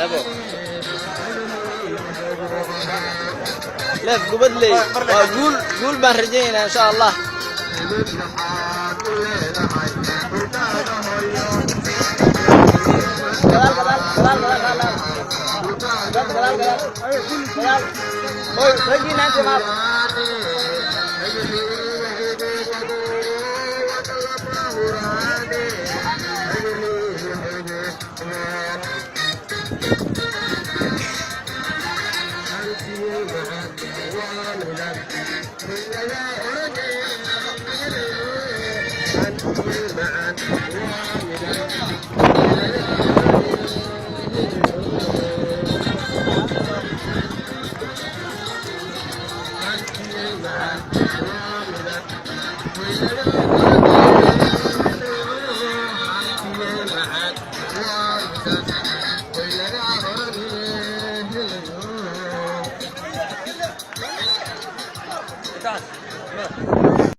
abo leef gubadley waa guul baan rajaynaynaa insha allah Hoy, lagi nanti maaf. Done.